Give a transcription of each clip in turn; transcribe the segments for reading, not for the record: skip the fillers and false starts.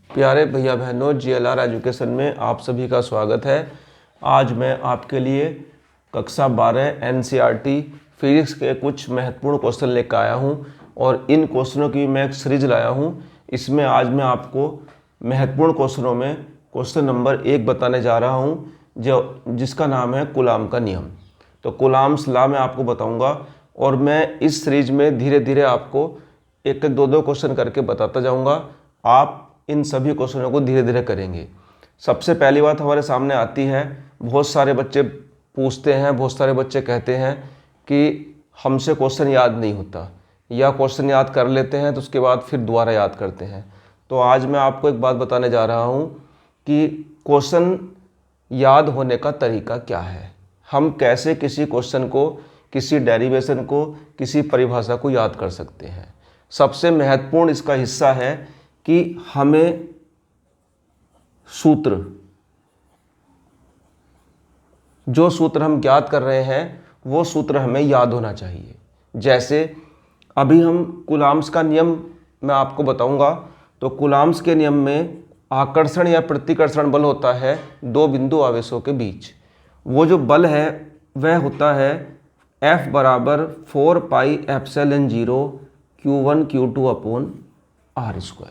प्यारे भैया बहनों, जीएलआर एजुकेशन में आप सभी का स्वागत है। आज मैं आपके लिए कक्षा 12 एनसीईआरटी फिजिक्स के कुछ महत्वपूर्ण क्वेश्चन लेकर आया हूं और इन क्वेश्चनों की मैं एक सीरीज लाया हूं। इसमें आज मैं आपको महत्वपूर्ण क्वेश्चनों में क्वेश्चन नंबर 1 बताने जा रहा हूं, जिसका नाम है कूलाम का नियम। तो कूलाम्स लॉ मैं आपको बताऊंगा और मैं इस सीरीज में धीरे धीरे आपको एक एक दो क्वेश्चन करके बताता जाऊंगा। आप इन सभी क्वेश्चनों को धीरे धीरे करेंगे। सबसे पहली बात हमारे सामने आती है, बहुत सारे बच्चे पूछते हैं, बहुत सारे बच्चे कहते हैं कि हमसे क्वेश्चन याद नहीं होता, या क्वेश्चन याद कर लेते हैं तो उसके बाद फिर दोबारा याद करते हैं। तो आज मैं आपको एक बात बताने जा रहा हूँ कि क्वेश्चन याद होने का तरीका क्या है, हम कैसे किसी क्वेश्चन को, किसी डेरिवेशन को, किसी परिभाषा को याद कर सकते हैं। सबसे महत्वपूर्ण इसका हिस्सा है कि हमें सूत्र, जो सूत्र हम ज्ञात कर रहे हैं वो सूत्र हमें याद होना चाहिए। जैसे अभी हम कूलाम्स का नियम मैं आपको बताऊंगा। तो कूलाम्स के नियम में आकर्षण या प्रतिकर्षण बल होता है दो बिंदु आवेशों के बीच। वो जो बल है वह होता है F बराबर 4 pi epsilon 0 Q1 Q2 upon R²।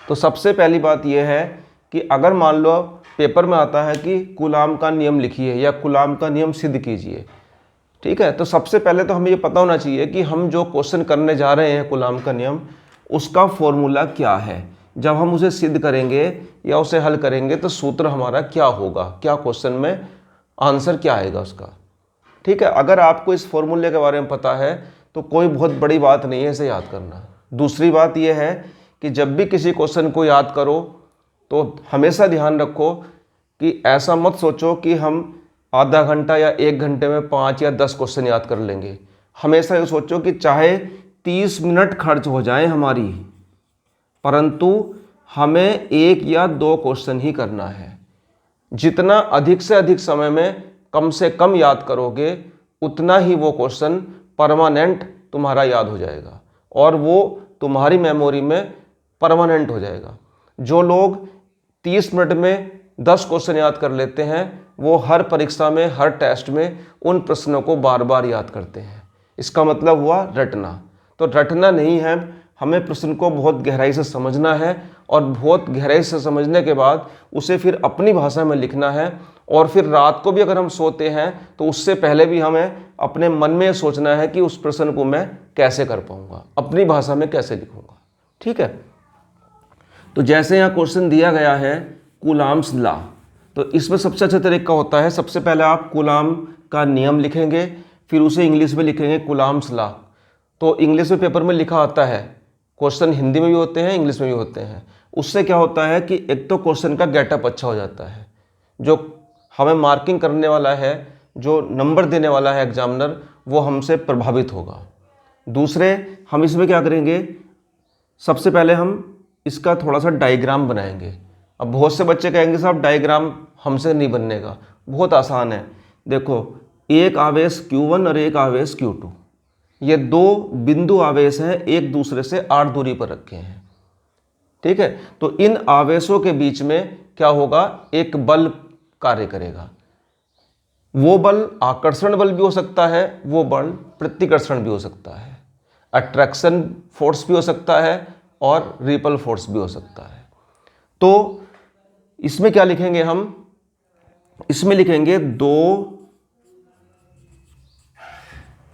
तो सबसे पहली बात यह है कि अगर मान लो पेपर में आता है कि कूलाम का नियम लिखिए या कूलाम का नियम सिद्ध कीजिए, ठीक है, तो सबसे पहले तो हमें ये पता होना चाहिए कि हम जो क्वेश्चन करने जा रहे हैं कूलाम का नियम, उसका फॉर्मूला क्या है। जब हम उसे सिद्ध करेंगे या उसे हल करेंगे तो सूत्र हमारा क्या होगा, क्या क्वेश्चन में आंसर क्या आएगा उसका। ठीक है, अगर आपको इस फॉर्मूले के बारे में पता है तो कोई बहुत बड़ी बात नहीं है इसे याद करना। दूसरी बात यह है कि जब भी किसी क्वेश्चन को याद करो तो हमेशा ध्यान रखो कि ऐसा मत सोचो कि हम आधा घंटा या 1 घंटे में 5 या 10 क्वेश्चन याद कर लेंगे। हमेशा ये सोचो कि चाहे 30 मिनट खर्च हो जाए हमारी, परंतु हमें 1 या 2 क्वेश्चन ही करना है। जितना अधिक से अधिक समय में कम से कम याद करोगे उतना ही वो क्वेश्चन परमानेंट तुम्हारा याद हो जाएगा और वो तुम्हारी मेमोरी में परमानेंट हो जाएगा। जो लोग 30 मिनट में 10 क्वेश्चन याद कर लेते हैं वो हर परीक्षा में, हर टेस्ट में उन प्रश्नों को बार बार याद करते हैं। इसका मतलब हुआ रटना। तो रटना नहीं है, हमें प्रश्न को बहुत गहराई से समझना है और बहुत गहराई से समझने के बाद उसे फिर अपनी भाषा में लिखना है। और फिर रात को भी अगर हम सोते हैं तो उससे पहले भी हमें अपने मन में सोचना है कि उस प्रश्न को मैं कैसे कर पाऊंगा, अपनी भाषा में कैसे लिखूंगा। ठीक है, तो जैसे यहाँ क्वेश्चन दिया गया है कूलाम्स लॉ, तो इसमें सबसे अच्छा तरीका होता है, सबसे पहले आप कूलाम का नियम लिखेंगे, फिर उसे इंग्लिश में लिखेंगे कूलाम्स लॉ। तो इंग्लिश में पेपर में लिखा आता है, क्वेश्चन हिंदी में भी होते हैं, इंग्लिश में भी होते हैं। उससे क्या होता है कि एक तो क्वेश्चन का गेटअप अच्छा हो जाता है, जो हमें मार्किंग करने वाला है, जो नंबर देने वाला है एग्जामिनर, वो हमसे प्रभावित होगा। दूसरे, हम इसमें क्या करेंगे, सबसे पहले हम इसका थोड़ा सा डायग्राम बनाएंगे। अब बहुत से बच्चे कहेंगे साहब डायग्राम हमसे नहीं बनने का, बहुत आसान है। देखो, एक आवेश Q1 और एक आवेश Q2, ये 2 बिंदु आवेश हैं, एक दूसरे से 8 दूरी पर रखे हैं। ठीक है, तो इन आवेशों के बीच में क्या होगा, एक बल कार्य करेगा। वो बल आकर्षण बल भी हो सकता है, वो बल प्रतिकर्षण भी हो सकता है, अट्रैक्शन फोर्स भी हो सकता है और रिपल फोर्स भी हो सकता है। तो इसमें क्या लिखेंगे हम, इसमें लिखेंगे दो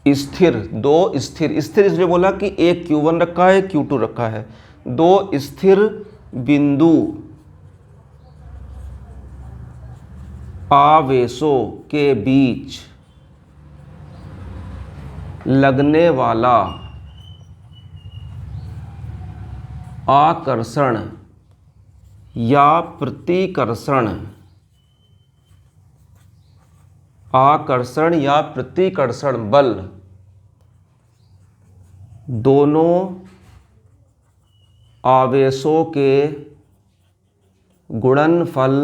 स्थिर इसलिए बोला कि एक Q1 रखा है, Q2 रखा है, 2 स्थिर बिंदु आवेशों के बीच लगने वाला आकर्षण या प्रतिकर्षण, बल दोनों आवेशों के गुणनफल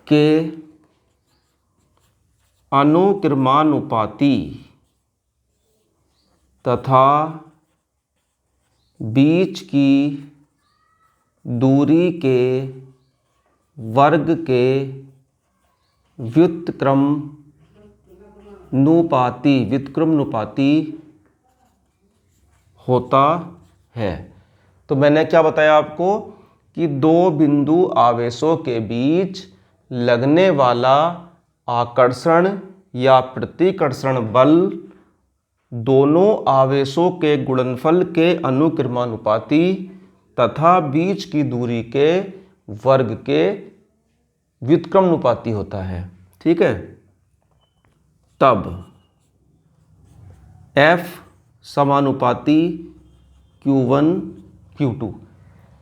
के अनुक्रमानुपाती तथा बीच की दूरी के वर्ग के व्युत्क्रमानुपाती होता है। तो मैंने क्या बताया आपको कि दो बिंदु आवेशों के बीच लगने वाला आकर्षण या प्रतिकर्षण बल दोनों आवेशों के गुणनफल के अनुक्रमानुपाती तथा बीच की दूरी के वर्ग के व्युत्क्रमानुपाती होता है। ठीक है। तब F समानुपाती Q1 Q2,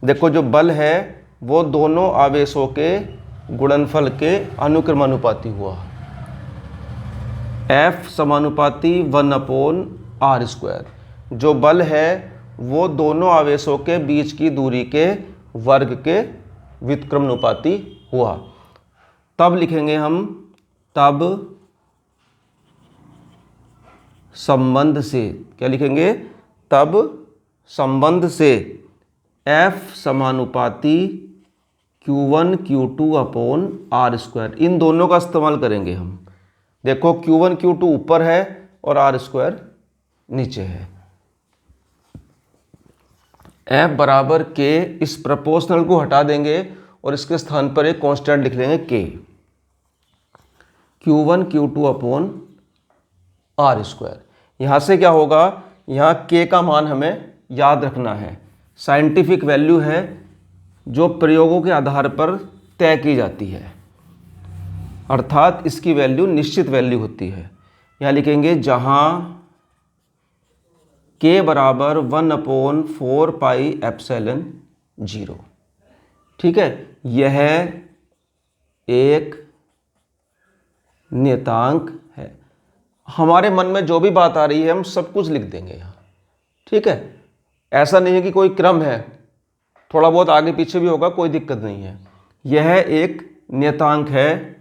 देखो जो बल है वो दोनों आवेशों के गुणनफल के अनुक्रमानुपाती हुआ। F समानुपाती 1/r², जो बल है वो दोनों आवेशों के बीच की दूरी के वर्ग के व्युत्क्रमानुपाती हुआ। तब लिखेंगे हम, तब संबंध से, क्या लिखेंगे, तब संबंध से F समानुपाती Q1 Q2/r², इन दोनों का इस्तेमाल करेंगे हम। देखो Q1 Q2 ऊपर है और r² नीचे है। F बराबर K, इस प्रोपोर्शनल को हटा देंगे और इसके स्थान पर एक कांस्टेंट लिख लेंगे K, Q1 Q2/r²। यहाँ से क्या होगा, यहाँ K का मान हमें याद रखना है, साइंटिफिक वैल्यू है जो प्रयोगों के आधार पर तय की जाती है, अर्थात इसकी वैल्यू निश्चित वैल्यू होती है। यहाँ लिखेंगे जहाँ K बराबर 1/4πε0। ठीक है, यह एक नियतांक है। हमारे मन में जो भी बात आ रही है हम सब कुछ लिख देंगे यहाँ। ठीक है, ऐसा नहीं है कि कोई क्रम है, थोड़ा बहुत आगे पीछे भी होगा, कोई दिक्कत नहीं है। यह एक नियतांक है,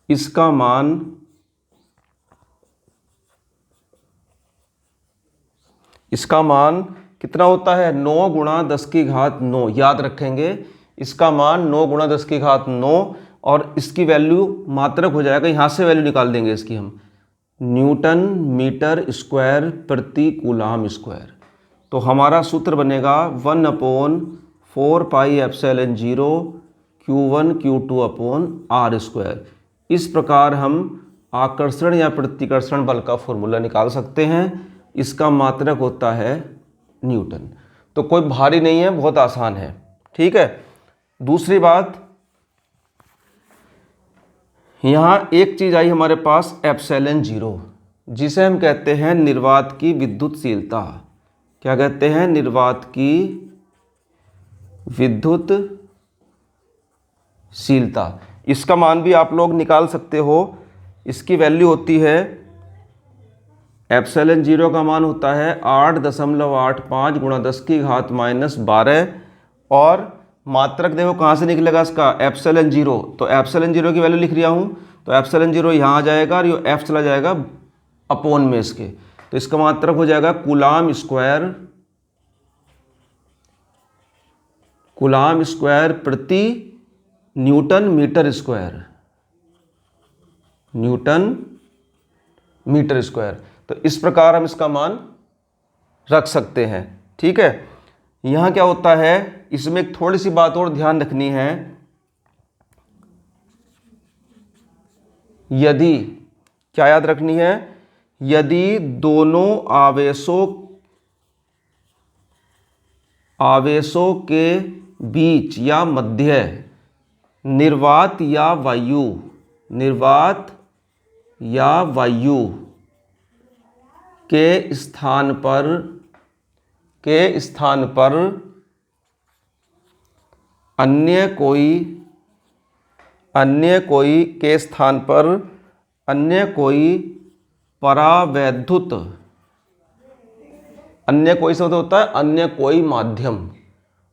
इसका मान कितना होता है, 9 × 10⁹ याद रखेंगे। इसका मान 9 × 10⁹, और इसकी वैल्यू मात्रक हो जाएगा, यहाँ से वैल्यू निकाल देंगे इसकी हम, न्यूटन मीटर स्क्वायर प्रति कूलाम स्क्वायर। तो हमारा सूत्र बनेगा 1/4πε0 Q1 Q2/r²। इस प्रकार हम आकर्षण या प्रतिकर्षण बल का फॉर्मूला निकाल सकते हैं। इसका मात्रक होता है न्यूटन। तो कोई भारी नहीं है, बहुत आसान है। ठीक है। दूसरी बात, यहाँ एक चीज आई हमारे पास ε0, जिसे हम कहते हैं निर्वात की विद्युतशीलता। क्या कहते हैं, निर्वात की विद्युतशीलता। इसका मान भी आप लोग निकाल सकते हो। इसकी वैल्यू होती है, ε0 का मान होता है 8.85 × 10⁻⁻12, और मात्रक देखो कहाँ से निकलेगा इसका, ε0। तो ε0 की वैल्यू लिख रहा हूँ, तो ε0 यहाँ आ जाएगा और ये F चला जाएगा अपॉन में इसके, तो इसका मात्रक हो जाएगा कूलाम स्क्वायर प्रति न्यूटन मीटर स्क्वायर। तो इस प्रकार हम इसका मान रख सकते हैं। ठीक है। यहाँ क्या होता है, इसमें एक थोड़ी सी बात और ध्यान रखनी है। यदि, क्या याद रखनी है, यदि दोनों आवेशों के बीच या मध्य निर्वात या वायु के स्थान पर अन्य कोई परावैद्युत, अन्य कोई से होता है अन्य कोई माध्यम।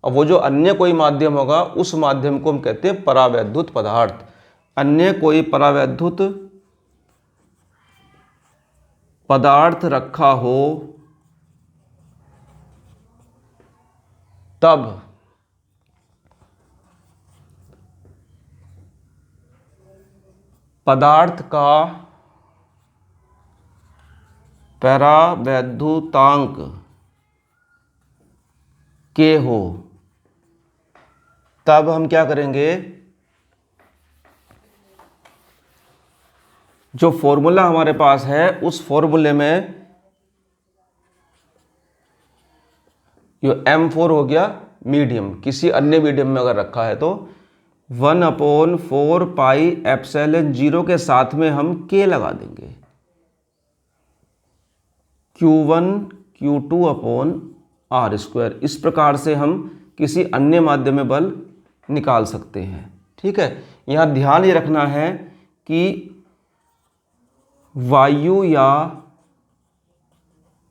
अब वो जो अन्य कोई माध्यम होगा उस माध्यम को हम कहते हैं परावैद्युत पदार्थ। अन्य कोई परावैद्युत पदार्थ रखा हो तब पदार्थ का परावैद्युतांक K हो, तब हम क्या करेंगे, जो फॉर्मूला हमारे पास है उस फॉर्मूले में ये M4 हो गया मीडियम, किसी अन्य मीडियम में अगर रखा है तो 1/4 पाई एप्सिलॉन 0 के साथ में हम K लगा देंगे, Q1 Q2 upon R square. इस प्रकार से हम किसी अन्य माध्यम में बल निकाल सकते हैं। ठीक है, यहाँ ध्यान ये रखना है कि वायु या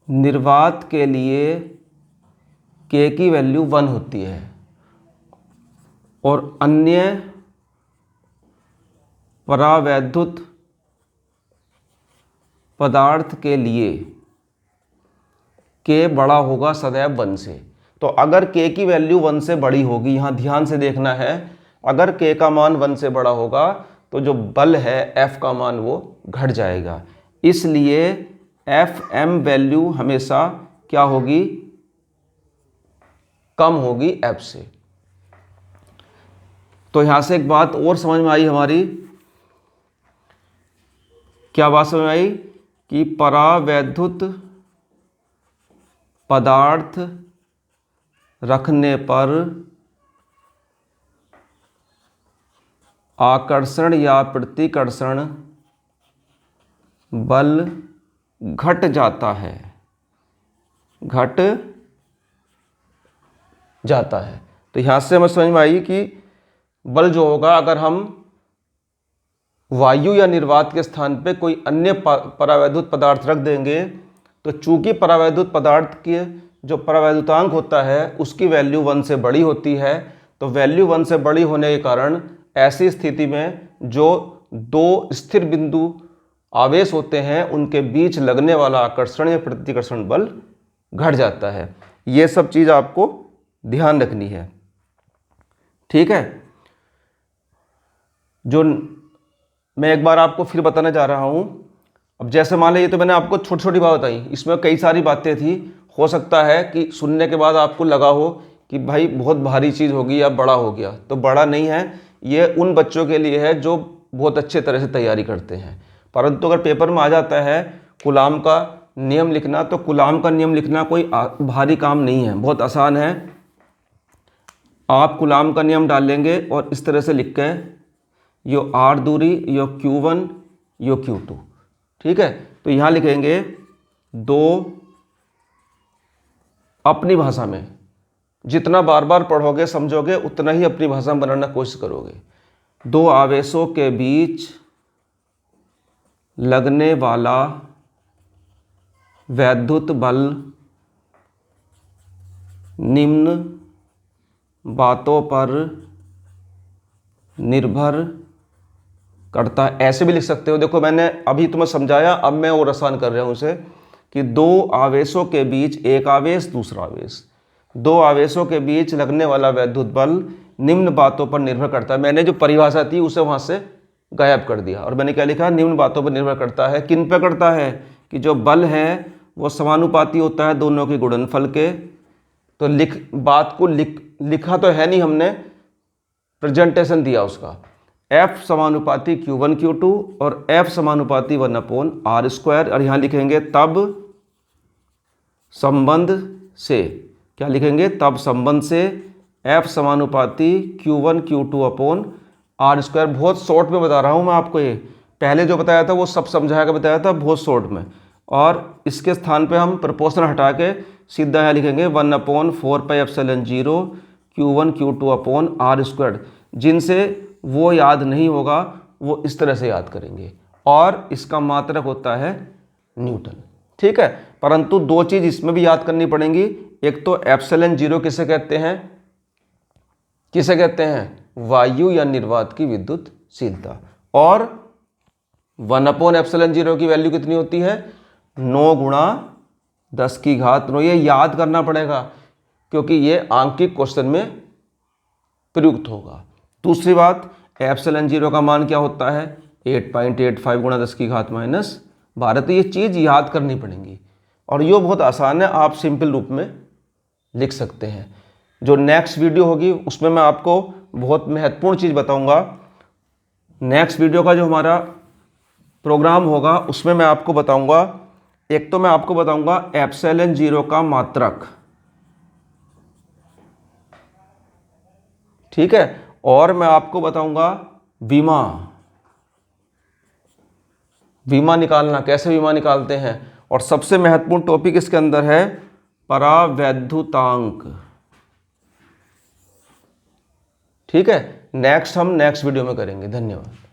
निर्वात के लिए K की वैल्यू 1 होती है और अन्य परावैद्युत पदार्थ के लिए K बड़ा होगा सदैव 1 से। तो अगर K की वैल्यू 1 से बड़ी होगी, यहाँ ध्यान से देखना है, अगर K का मान 1 से बड़ा होगा तो जो बल है F का मान वो घट जाएगा। इसलिए Fm वैल्यू हमेशा क्या होगी, कम होगी F से। तो यहाँ से एक बात और समझ में आई हमारी, क्या बात समझ में आई, कि परावैद्युत पदार्थ रखने पर आकर्षण या प्रतिकर्षण बल घट जाता है, घट जाता है। तो यहाँ से हमें समझ में आई कि बल जो होगा, अगर हम वायु या निर्वात के स्थान पे कोई अन्य परावैद्युत पदार्थ रख देंगे तो चूंकि परावैद्युत पदार्थ के जो परावैद्युतांक होता है उसकी वैल्यू 1 से बड़ी होती है, तो वैल्यू 1 से बड़ी होने के कारण ऐसी स्थिति में जो दो स्थिर बिंदु आवेश होते हैं उनके बीच लगने वाला आकर्षण या प्रतिकर्षण बल घट जाता है। ये सब चीज़ आपको ध्यान रखनी है। ठीक है, जो मैं एक बार आपको फिर बताने जा रहा हूँ। अब जैसे मान लीजिए, तो मैंने आपको छोटी छोटी बात बताई, इसमें कई सारी बातें थी। हो सकता है कि सुनने के बाद आपको लगा हो कि भाई बहुत भारी चीज़ होगी या बड़ा हो गया, तो बड़ा नहीं है, ये उन बच्चों के लिए है जो बहुत अच्छे तरह से तैयारी करते हैं। परंतु अगर पेपर में आ जाता है कूलाम का नियम लिखना, तो कूलाम का नियम लिखना कोई भारी काम नहीं है, बहुत आसान है। आप कूलाम का नियम डाल लेंगे और इस तरह से लिख के यो R दूरी, यो Q1, यो Q2। ठीक है, तो यहाँ लिखेंगे दो, अपनी भाषा में जितना बार बार पढ़ोगे समझोगे उतना ही अपनी भाषा में बनाना कोशिश करोगे। दो आवेशों के बीच लगने वाला वैद्युत बल निम्न बातों पर निर्भर करता है। ऐसे भी लिख सकते हो, देखो मैंने अभी तुम्हें समझाया, अब मैं और आसान कर रहा हूं उसे, कि दो आवेशों के बीच, एक आवेश दूसरा आवेश, दो आवेशों के बीच लगने वाला वैद्युत बल निम्न बातों पर निर्भर करता है। मैंने जो परिभाषा थी उसे वहां से गायब कर दिया और मैंने क्या लिखा, निम्न बातों पर निर्भर करता है। किन पर करता है, कि जो बल है वो समानुपाती होता है दोनों के गुणनफल के। तो बात को लिखा तो है नहीं हमने, प्रेजेंटेशन दिया उसका। F समानुपाती Q1 Q2 और F समानुपाती 1/R स्क्वायर। और यहाँ लिखेंगे तब संबंध से, क्या लिखेंगे, तब संबंध से F समानुपाती Q1 Q2/R स्क्वायर। बहुत शॉर्ट में बता रहा हूँ मैं आपको, ये पहले जो बताया था वो सब समझा के बताया था बहुत शॉर्ट में। और इसके स्थान पे हम प्रोपोर्शनल हटा के सीधा यहाँ लिखेंगे 1/4 pi epsilon 0 Q1 Q2/R square. जिनसे वो याद नहीं होगा वो इस तरह से याद करेंगे, और इसका मात्रक होता है न्यूटन। ठीक है, परंतु दो चीज इसमें भी याद करनी पड़ेंगी। एक तो एप्सिलॉन 0 किसे कहते हैं, किसे कहते हैं, वायु या निर्वात की विद्युतशीलता। और 1/एप्सिलॉन 0 की वैल्यू कितनी होती है, 9 × 10⁻⁹। ये याद करना पड़ेगा। क्योंकि ये आंकिक क्वेश्चन में प्रयुक्त होगा। दूसरी बात, एप्सिलॉन जीरो का मान क्या होता है? 8.85 गुणा 10 की घात -12। तो ये चीज़ याद करनी पड़ेगी और ये बहुत आसान है, आप सिंपल रूप में लिख सकते हैं। जो नेक्स्ट वीडियो होगी उसमें मैं आपको बहुत महत्वपूर्ण चीज़ बताऊंगा। नेक्स्ट वीडियो का जो हमारा प्रोग्राम होगा उसमें मैं आपको बताऊंगा, एक तो मैं आपको बताऊंगा एप्सिलॉन जीरो का मात्रक, ठीक है, और मैं आपको बताऊंगा विमा, विमा निकालना, कैसे विमा निकालते हैं, और सबसे महत्वपूर्ण टॉपिक इसके अंदर है परावैद्युतांक। ठीक है, नेक्स्ट हम नेक्स्ट वीडियो में करेंगे। धन्यवाद।